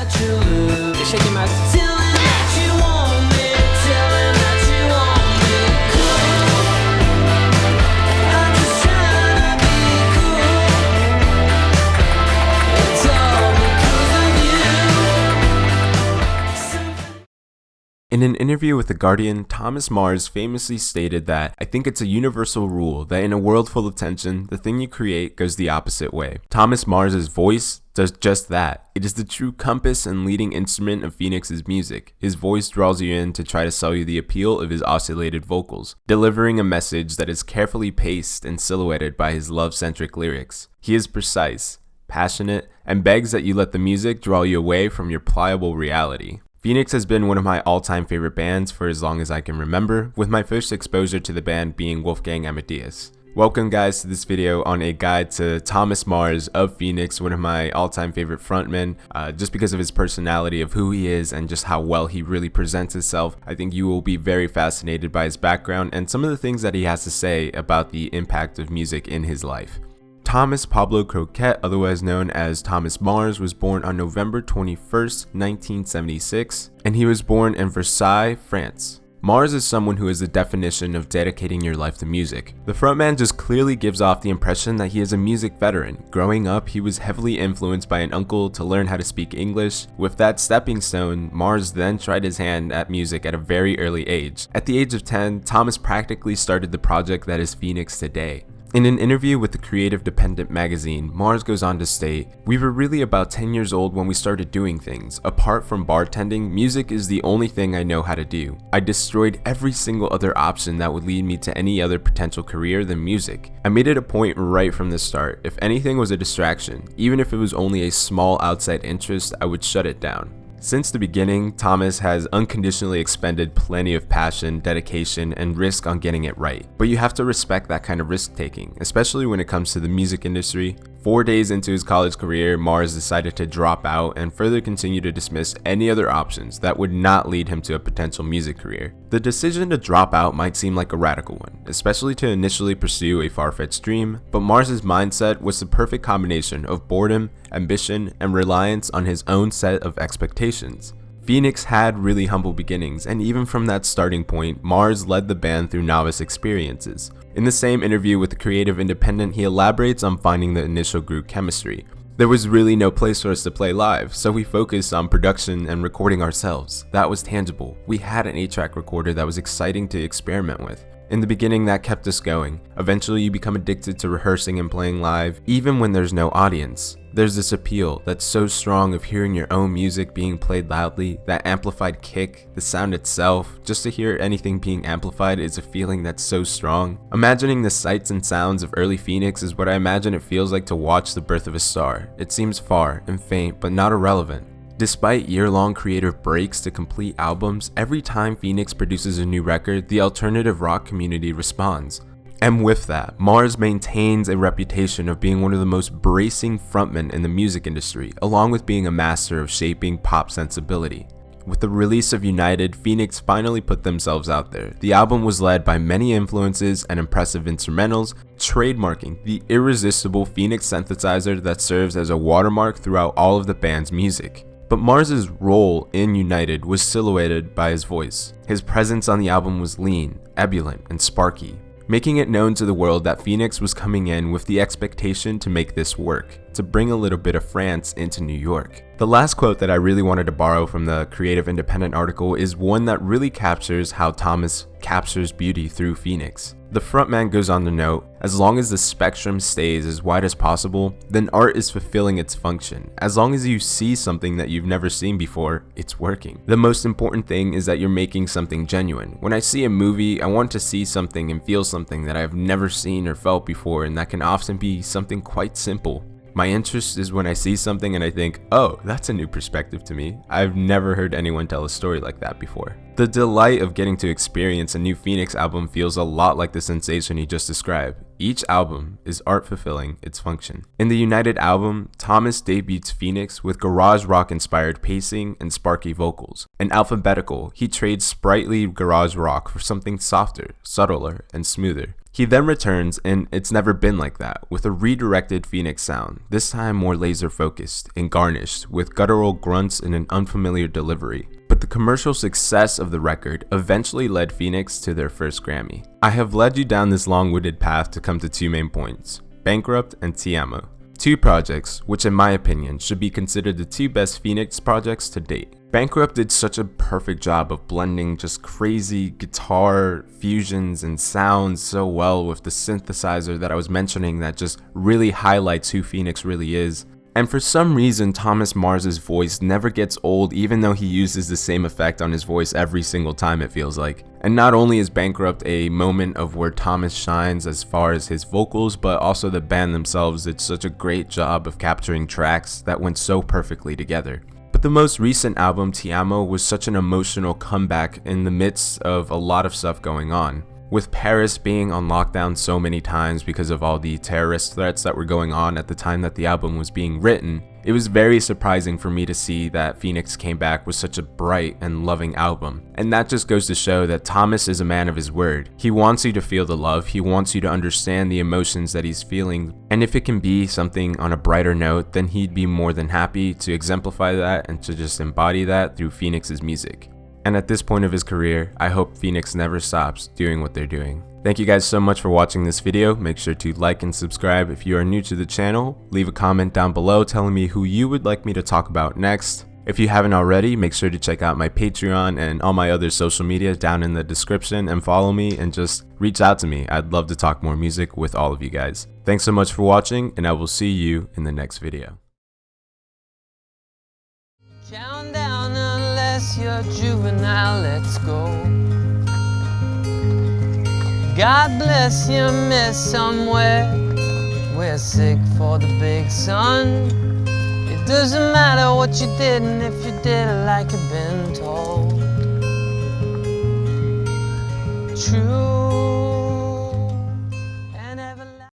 that you look. You're shaking my tell him that you want me. Tell him that you want me. Cool. I'm just trying to be cool. It's all because of you. In an interview with The Guardian, Thomas Mars famously stated that, "I think it's a universal rule that in a world full of tension, the thing you create goes the opposite way." Thomas Mars' voice does just that. It is the true compass and leading instrument of Phoenix's music. His voice draws you in to try to sell you the appeal of his oscillated vocals, delivering a message that is carefully paced and silhouetted by his love-centric lyrics. He is precise, passionate, and begs that you let the music draw you away from your pliable reality. Phoenix has been one of my all-time favorite bands for as long as I can remember, with my first exposure to the band being Wolfgang Amadeus. Welcome guys to this video on a guide to Thomas Mars of Phoenix, one of my all-time favorite frontmen, just because of his personality, of who he is, and just how well he really presents himself. I think you will be very fascinated by his background and some of the things that he has to say about the impact of music in his life. Thomas Pablo Croquet, otherwise known as Thomas Mars, was born on November 21st, 1976, and he was born in Versailles, France. Mars is someone who is the definition of dedicating your life to music. The frontman just clearly gives off the impression that he is a music veteran. Growing up, he was heavily influenced by an uncle to learn how to speak English. With that stepping stone, Mars then tried his hand at music at a very early age. At the age of 10, Thomas practically started the project that is Phoenix today. In an interview with the Creative Dependent magazine, Mars goes on to state, "We were really about 10 years old when we started doing things. Apart from bartending, music is the only thing I know how to do. I destroyed every single other option that would lead me to any other potential career than music. I made it a point right from the start. If anything was a distraction, even if it was only a small outside interest, I would shut it down." Since the beginning, Thomas has unconditionally expended plenty of passion, dedication, and risk on getting it right. But you have to respect that kind of risk taking, especially when it comes to the music industry. 4 days into his college career, Mars decided to drop out and further continue to dismiss any other options that would not lead him to a potential music career. The decision to drop out might seem like a radical one, especially to initially pursue a far-fetched dream, but Mars's mindset was the perfect combination of boredom, ambition, and reliance on his own set of expectations. Phoenix had really humble beginnings, and even from that starting point, Mars led the band through novice experiences. In the same interview with the Creative Independent, he elaborates on finding the initial group chemistry. "There was really no place for us to play live, so we focused on production and recording ourselves. That was tangible. We had an 8-track recorder that was exciting to experiment with. In the beginning, that kept us going. Eventually, you become addicted to rehearsing and playing live, even when there's no audience. There's this appeal that's so strong of hearing your own music being played loudly, that amplified kick, the sound itself. Just to hear anything being amplified is a feeling that's so strong. Imagining the sights and sounds of early Phoenix is what I imagine it feels like to watch the birth of a star. It seems far and faint, but not irrelevant." Despite year-long creative breaks to complete albums, every time Phoenix produces a new record, the alternative rock community responds. And with that, Mars maintains a reputation of being one of the most bracing frontmen in the music industry, along with being a master of shaping pop sensibility. With the release of United, Phoenix finally put themselves out there. The album was led by many influences and impressive instrumentals, trademarking the irresistible Phoenix synthesizer that serves as a watermark throughout all of the band's music. But Mars's role in United was silhouetted by his voice. His presence on the album was lean, ebullient, and sparky, making it known to the world that Phoenix was coming in with the expectation to make this work, to bring a little bit of France into New York. The last quote that I really wanted to borrow from the Creative Independent article is one that really captures how Thomas captures beauty through Phoenix. The frontman goes on to note, "As long as the spectrum stays as wide as possible, then art is fulfilling its function. As long as you see something that you've never seen before, it's working. The most important thing is that you're making something genuine. When I see a movie, I want to see something and feel something that I've never seen or felt before, and that can often be something quite simple. My interest is when I see something and I think, oh, that's a new perspective to me. I've never heard anyone tell a story like that before." The delight of getting to experience a new Phoenix album feels a lot like the sensation he just described. Each album is art fulfilling its function. In the United album, Thomas debuts Phoenix with garage rock inspired pacing and sparky vocals. In Alphabetical, he trades sprightly garage rock for something softer, subtler, and smoother. He then returns, and it's never been like that, with a redirected Phoenix sound, this time more laser focused and garnished with guttural grunts and an unfamiliar delivery. But the commercial success of the record eventually led Phoenix to their first Grammy. I have led you down this long-winded path to come to two main points, Bankrupt and Ti Amo. Two projects, which in my opinion should be considered the two best Phoenix projects to date. Bankrupt did such a perfect job of blending just crazy guitar fusions and sounds so well with the synthesizer that I was mentioning that just really highlights who Phoenix really is. And for some reason, Thomas Mars' voice never gets old, even though he uses the same effect on his voice every single time, it feels like. And not only is Bankrupt a moment of where Thomas shines as far as his vocals, but also the band themselves did such a great job of capturing tracks that went so perfectly together. But the most recent album, Ti Amo, was such an emotional comeback in the midst of a lot of stuff going on. With Paris being on lockdown so many times because of all the terrorist threats that were going on at the time that the album was being written, it was very surprising for me to see that Phoenix came back with such a bright and loving album. And that just goes to show that Thomas is a man of his word. He wants you to feel the love, he wants you to understand the emotions that he's feeling, and if it can be something on a brighter note, then he'd be more than happy to exemplify that and to just embody that through Phoenix's music. And at this point of his career, I hope Phoenix never stops doing what they're doing. Thank you guys so much for watching this video. Make sure to like and subscribe if you are new to the channel. Leave a comment down below telling me who you would like me to talk about next. If you haven't already, make sure to check out my Patreon and all my other social media down in the description and follow me and just reach out to me. I'd love to talk more music with all of you guys. Thanks so much for watching, and I will see you in the next video. Count down unless you're juvenile, let's go. God bless you, miss somewhere. We're sick for the big sun. It doesn't matter what you did, and if you did it like you've been told. True.